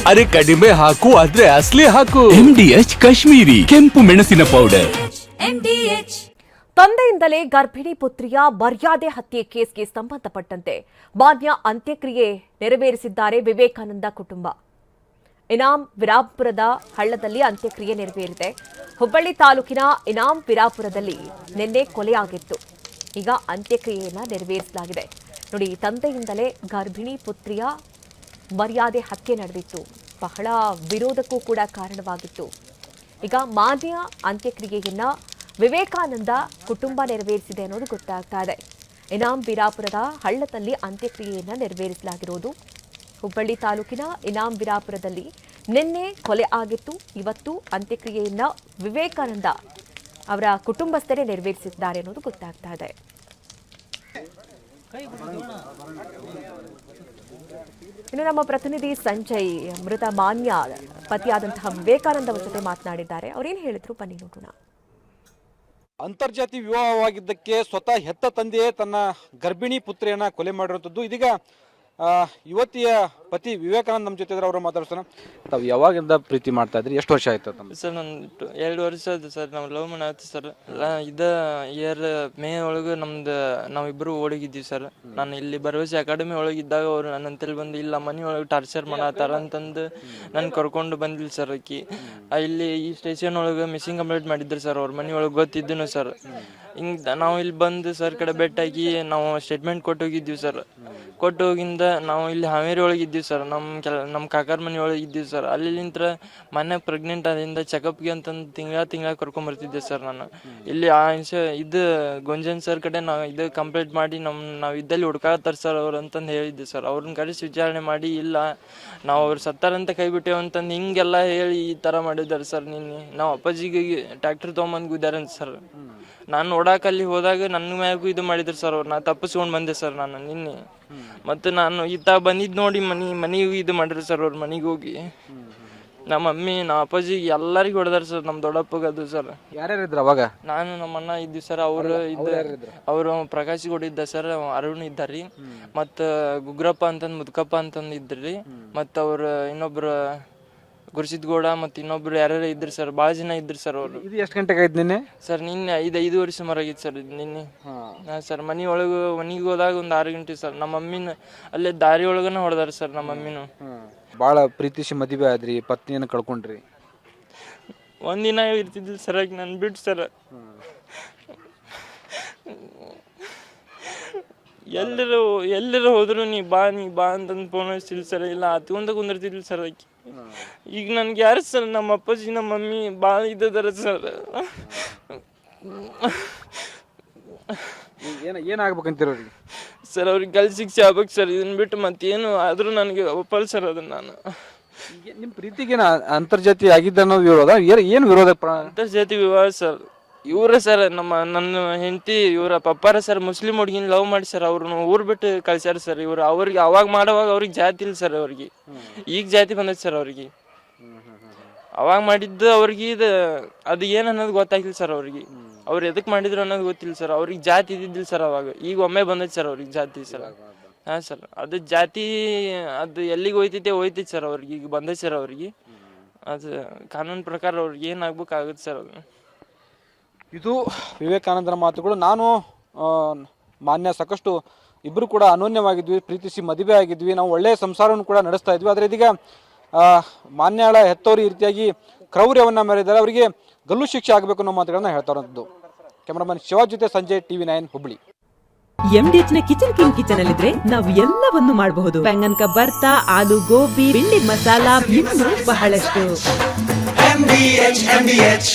ಅರೆ ಕಡಿಮೆ ಹಾಕು ಆದ್ರೆ ಅಸಲಿ ಹಾಕು. MDH ಕಾಶ್ಮೀರಿ ಕೆಂಪು ಮೆಣಸಿನ ಪೌಡರ್. ತಂದೆಯಿಂದಲೇ ಗರ್ಭಿಣಿ ಪುತ್ರಿಯ ಮರ್ಯಾದೆ ಹತ್ಯೆ ಕೇಸ್ಗೆ ಸಂಬಂಧಪಟ್ಟಂತೆ ಮಾನ್ಯ ಅಂತ್ಯಕ್ರಿಯೆ ನೆರವೇರಿಸಿದ್ದಾರೆ ವಿವೇಕಾನಂದ ಕುಟುಂಬ. ಇನಾಂ ವಿರಾಪುರದ ಹಳ್ಳದಲ್ಲಿ ಅಂತ್ಯಕ್ರಿಯೆ ನೆರವೇರಿದೆ. ಹುಬ್ಬಳ್ಳಿ ತಾಲೂಕಿನ ಇನಾಂ ವಿರಾಪುರದಲ್ಲಿ ನಿನ್ನೆ ಕೊಲೆಯಾಗಿತ್ತು. ಈಗ ಅಂತ್ಯಕ್ರಿಯೆಯನ್ನ ನೆರವೇರಿಸಲಾಗಿದೆ. ನೋಡಿ, ತಂದೆಯಿಂದಲೇ ಗರ್ಭಿಣಿ ಪುತ್ರಿಯ ಮರ್ಯಾದೆ ಹತ್ಯೆ ನಡೆದಿತ್ತು. ಬಹಳ ವಿರೋಧಕ್ಕೂ ಕೂಡ ಕಾರಣವಾಗಿತ್ತು. ಈಗ ಮಾನ್ಯ ಅಂತ್ಯಕ್ರಿಯೆಯನ್ನ ವಿವೇಕಾನಂದ ಕುಟುಂಬ ನೆರವೇರಿಸಿದೆ ಅನ್ನೋದು ಗೊತ್ತಾಗ್ತಾ ಇದೆ. ಇನಾಂ ವಿರಾಪುರದ ಹಳ್ಳದಲ್ಲಿ ಅಂತ್ಯಕ್ರಿಯೆಯನ್ನ ನೆರವೇರಿಸಲಾಗಿರೋದು. ಹುಬ್ಬಳ್ಳಿ ತಾಲೂಕಿನ ಇನಾಂ ವಿರಾಪುರದಲ್ಲಿ ನಿನ್ನೆ ಕೊಲೆ ಆಗಿತ್ತು. ಇವತ್ತು ಅಂತ್ಯಕ್ರಿಯೆಯನ್ನ ವಿವೇಕಾನಂದ ಅವರ ಕುಟುಂಬಸ್ಥರೇ ನೆರವೇರಿಸಿದ್ದಾರೆ ಅನ್ನೋದು ಗೊತ್ತಾಗ್ತಾ ಇದೆ. ಇನ್ನು ನಮ್ಮ ಪ್ರತಿನಿಧಿ ಸಂಜಯ್ ಮೃತ ಮಾನ್ಯ ಪತಿಯಾದಂತಹ ವಿವೇಕಾನಂದ ಅವರ ಜೊತೆ ಮಾತನಾಡಿದ್ದಾರೆ. ಅವರೇನು ಹೇಳಿದ್ರು ಬನ್ನಿ ನೋಡೋಣ. ಅಂತರ್ಜಾತಿ ವಿವಾಹವಾಗಿದ್ದಕ್ಕೆ ಸ್ವತಃ ಹೆತ್ತ ತಂದೆಯೇ ತನ್ನ ಗರ್ಭಿಣಿ ಪುತ್ರಿಯನ್ನ ಕೊಲೆ ಮಾಡಿರುವಂಥದ್ದು. ಇದೀಗ ಯುವತಿಯ ಪತಿ ವಿವೇಕಾನಂದ ನಮ್ಮ ಜೊತೆ ಇದ್ರೆ ಅವರು ಮಾತಾಡ್ತಾನೆ. ತಾವು ಯಾವಾಗಿಂದ ಪ್ರೀತಿ ಮಾಡ್ತಾ ಇದ್ರಿ? ಎಷ್ಟು ವರ್ಷ ಆಯ್ತು ತಮ್ಮ? ಸರ್ ನಾನು 2 ವರ್ಷ ಆಯ್ತು ಸರ್. ನಾವು ಲವ್ ಮಾಡತ್ತೀವಿ ಸರ್. ಇಯರ್ ಮೇ ಒಳಗೆ ನಾವಿಬ್ಬರು ಓಡೋಗಿದ್ದೀವಿ ಸರ್. ನಾನು ಇಲ್ಲಿ ಭರವಸೆ ಅಕಾಡೆಮಿ ಒಳಗಿದ್ದಾಗ ಅವ್ರು ನನ್ನ ಅಂತೇಳಿ ಬಂದು ಇಲ್ಲ ಮನೆ ಒಳಗೆ ಟಾರ್ಚರ್ ಮಾಡತ್ತಾರ ಅಂತಂದು ನಾನು ಕರ್ಕೊಂಡು ಬಂದಿಲ್ಲ ಸರ್. ಆಕಿ ಇಲ್ಲಿ ಈ ಸ್ಟೇಷನ್ ಒಳಗೆ ಮಿಸ್ಸಿಂಗ್ ಕಂಪ್ಲೇಂಟ್ ಮಾಡಿದ್ರು ಸರ್. ಅವ್ರ ಮನೆ ಒಳಗೆ ಗೊತ್ತಿದ್ದನು ಸರ್. ಹಿಂಗೆ ನಾವು ಇಲ್ಲಿ ಬಂದು ಸರ್ ಕಡೆ ಭೇಟಿಯಾಗಿ ನಾವು ಸ್ಟೇಟ್ಮೆಂಟ್ ಕೊಟ್ಟು ಹೋಗಿದ್ದೀವಿ ಸರ್. ಕೊಟ್ಟು ಹೋಗಿಂದ ನಾವು ಇಲ್ಲಿ ಹಾವೇರಿ ಒಳಗಿದ್ದೀವಿ ಸರ್. ನಮ್ಮ ಕಾಕಾರ ಮನೆ ಒಳಗೆ ಇದ್ದೀವಿ ಸರ್. ಅಲ್ಲಿಂತ್ರ ಮನೆ ಪ್ರೆಗ್ನೆಂಟ್ ಆದ್ರಿಂದ ಚೆಕಪ್ಗೆ ಅಂತಂದು ತಿಂಗಳ ಕರ್ಕೊಂಬರ್ತಿದ್ದೆ ಸರ್. ನಾನು ಇಲ್ಲಿ ಇದು ಗೊಂಜನ್ ಸರ್ ಕಡೆ ನಾವು ಇದು ಕಂಪ್ಲೇಂಟ್ ಮಾಡಿ ನಾವು ಇದ್ದಲ್ಲಿ ಹುಡ್ಕಾತಾರ ಸರ್ ಅವ್ರು ಅಂತಂದು ಹೇಳಿದ್ದೆ ಸರ್. ಅವ್ರನ್ನ ಕರೆಸಿ ವಿಚಾರಣೆ ಮಾಡಿ ಇಲ್ಲ ನಾವು ಅವ್ರು ಸತ್ತಾರಂತ ಕೈ ಬಿಟ್ಟೇವು ಅಂತಂದು ಹಿಂಗೆಲ್ಲ ಹೇಳಿ ಈ ಥರ ಮಾಡಿದ್ದಾರೆ ಸರ್. ನಿನ್ನೆ ನಾವು ಅಪ್ಪಾಜಿಗೆ ಟ್ಯಾಕ್ಟರ್ ತೊಗೊಂಬಂದು ಗುದ್ದಾರಂತ ಸರ್. ನಾನು ನೋಡಾಕಲ್ಲಿ ಹೋದಾಗ ನನ್ನ ಮ್ಯಾಗೂ ಇದು ಮಾಡಿದ್ರು ಸರ್. ಅವ್ರು ನಾ ತಪ್ಪಿಸ್ಕೊಂಡು ಬಂದೆ ಸರ್ ನಾನು ನಿನ್ನೆ. ಮತ್ತು ನಾನು ಈತ ಬಂದಿದ್ದು ನೋಡಿ ಮನೆಗೂ ಇದು ಮಾಡಿದ್ರು ಸರ್. ಅವ್ರ ಮನೆಗೆ ಹೋಗಿ ನಮ್ಮ ಮಮ್ಮಿ ನಮ್ಮ ಅಪ್ಪಾಜಿಗೆ ಎಲ್ಲರಿಗೂ ಹೊಡೆದಾರ ಸರ್. ನಮ್ಮ ದೊಡ್ಡಪ್ಪಗೆ ಅದು ಸರ್. ಯಾರ್ಯಾರಿದ್ರು ಅವಾಗ? ನಾನು ನಮ್ಮ ಅಣ್ಣ ಇದ್ದೀವಿ ಸರ್. ಅವರು ಪ್ರಕಾಶ್ ಗೌಡ ಇದ್ದ ಸರ್. ಅರುಣ್ ಇದ್ದಾರಿ. ಮತ್ತು ಗುಗ್ರಪ್ಪ ಅಂತಂದು ಮುದ್ಕಪ್ಪ ಅಂತಂದು ಇದ್ರಿ. ಮತ್ತು ಅವ್ರು ಇನ್ನೊಬ್ರು ಗುರುಸಿದ್ ಗೌಡ ಮತ್ತು ಇನ್ನೊಬ್ರು ಯಾರ್ಯಾರು ಇದ್ರಿ ಸರ್. ಭಾಳ ಜನ ಇದ್ರಿ ಸರ್. ಅವರು ಇದು ಎಷ್ಟು ಗಂಟೆಗೆ ಆಯ್ತು ನಿನ್ನೆ? ಸರ್ ನಿನ್ನೆ 5 ಸುಮಾರು ಆಗಿತ್ತು ಸರ್. ನಿನ್ನೆ ಹಾಂ ಸರ್. ಮನೆಗೆ ಹೋದಾಗ ಒಂದು 6 ಗಂಟೆ ಸರ್. ನಮ್ಮ ಮಮ್ಮಿನ ಅಲ್ಲೇ ದಾರಿ ಒಳಗನ ಹೊಡೆದಾರ ಸರ್. ನಮ್ಮ ಮಮ್ಮಿನೂ ಭಾಳ ಪ್ರೀತಿಸಿ ಮದುವೆ ಆದ್ರಿ, ಪತ್ನಿಯನ್ನು ಕಳ್ಕೊಂಡ್ರಿ. ಒಂದಿನ ಇರ್ತಿದ್ದಿಲ್ಲ ಸರ್ ಆಗಿ ನಾನು ಬಿಟ್ಟು ಸರ್. ಎಲ್ಲರೂ ಹೋದ್ರು ನೀ ಬಾ ಅಂತಂದು ಫೋನ್ ಹಚ್ತಿಲ್ಲ ಸರ್. ಇಲ್ಲ ಹತ್ಕೊಂಡ ಕುಂದಿರ್ತಿದ್ದಿಲ್ಲ ಸರ್ ಆಕಿ. ಈಗ ನನ್ಗೆ ಯಾರು ಸರ್? ನಮ್ಮ ಅಪ್ಪಾಜಿ ನಮ್ಮ ಮಮ್ಮಿ ಭಾಳ ಇದ್ದದಾರ ಸರ್. ಏನಾಗ್ಬೇಕಂತೀರ ಅವ್ರಿಗೆ? ಸರ್ ಅವ್ರಿಗೆ ಗಲ್ ಶಿಕ್ಷೆ ಆಗ್ಬೇಕು ಸರ್. ಇದನ್ನ ಬಿಟ್ಟು ಮತ್ತೇನು ಆದರೂ ನನಗೆ ಒಪ್ಪಲ್ಲ ಸರ್. ಅದನ್ನು ನಾನು ನಿಮ್ಮ ಪ್ರೀತಿಗೇನು ಅಂತರ್ಜಾತಿ ಆಗಿದ್ದ ಅನ್ನೋದು ವಿರೋಧ? ಏನು ವಿರೋಧ? ಅಂತರ್ಜಾತಿ ವಿವಾಹ ಸರ್. ಇವರ ಸರ್ ನನ್ನ ಹೆಂಡತಿ ಇವರ ಪಪ್ಪಾರ ಸರ್ ಮುಸ್ಲಿಂ ಹುಡುಗಿನ ಲವ್ ಮಾಡಿ ಸರ್. ಅವ್ರನ್ನ ಊರು ಬಿಟ್ಟು ಕಳ್ಸ್ಯಾರ ಸರ್. ಅವ್ರಿಗೆ ಅವಾಗ ಮಾಡೋವಾಗ ಅವ್ರಿಗೆ ಜಾತಿ ಇಲ್ಲ ಸರ್. ಅವ್ರಿಗೆ ಈಗ ಜಾತಿ ಬಂದೈತೆ ಸರ್. ಅವ್ರಿಗೆ ಅವಾಗ ಮಾಡಿದ್ದು ಅವ್ರಿಗೆ ಅದು ಏನು ಅನ್ನೋದು ಗೊತ್ತಾಗಿಲ್ಲ ಸರ್. ಅವ್ರಿಗೆ ಅವ್ರು ಎದಕ್ಕೆ ಮಾಡಿದ್ರು ಅನ್ನೋದು ಗೊತ್ತಿಲ್ಲ ಸರ್. ಅವ್ರಿಗೆ ಜಾತಿ ಇದ್ದಿದ್ದಿಲ್ಲ ಸರ್ ಅವಾಗ. ಈಗ ಒಮ್ಮೆ ಬಂದೈತೆ ಸರ್ ಅವ್ರಿಗೆ ಜಾತಿ ಸರ್. ಹಾಂ ಸರ್. ಅದು ಜಾತಿ ಅದು ಎಲ್ಲಿಗೆ ಹೋಯ್ತೈತೆ ಸರ್. ಅವ್ರಿಗೆ ಈಗ ಬಂದೈತೆ ಸರ್. ಅವ್ರಿಗೆ ಅದು ಕಾನೂನು ಪ್ರಕಾರ ಅವ್ರಿಗೆ ಏನಾಗ್ಬೇಕಾಗುತ್ತೆ ಸರ್. ಅದು ಇದು ವಿವೇಕಾನಂದರ ಮಾತುಗಳು. ನಾನು ಮಾನ್ಯ ಸಾಕಷ್ಟು ಇಬ್ಬರು ಕೂಡ ಅನೋನ್ಯವಾಗಿದ್ವಿ, ಪ್ರೀತಿಸಿ ಮದುವೆ ಆಗಿದ್ವಿ, ನಾವು ಒಳ್ಳೆಯ ಸಂಸಾರವನ್ನು ಕೂಡ ನಡೆಸ್ತಾ ಇದ್ವಿ. ಆದರೆ ಇದೀಗ ಮಾನ್ಯಳ ಹೆತ್ತವರು ಈ ರೀತಿಯಾಗಿ ಕ್ರೌರ್ಯವನ್ನು ಮೆರೆದಿದ್ದಾರೆ. ಅವರಿಗೆ ಗಲ್ಲು ಶಿಕ್ಷೆ ಆಗಬೇಕು ಅನ್ನೋ ಮಾತುಗಳನ್ನ ಹೇಳ್ತಾ ಇರೋದು. ಕ್ಯಾಮರಾಮನ್ ಶಿವಾಜ್ ಜೊತೆ ಸಂಜಯ್, TV9 ಹುಬ್ಬಳ್ಳಿ. MDH ನ ಕಿಚನ್ ಅಲ್ಲಿದ್ರೆ ನಾವು ಎಲ್ಲವನ್ನು ಮಾಡಬಹುದು. ಬೆಂಗನ್ ಕಾ ಬರ್ತಾ, ಆಲೂ ಗೋಬಿ, ಬೆಂಡಿ ಮಸಾಲಾ, ಇನ್ನೂ ಬಹಳಷ್ಟು. MDH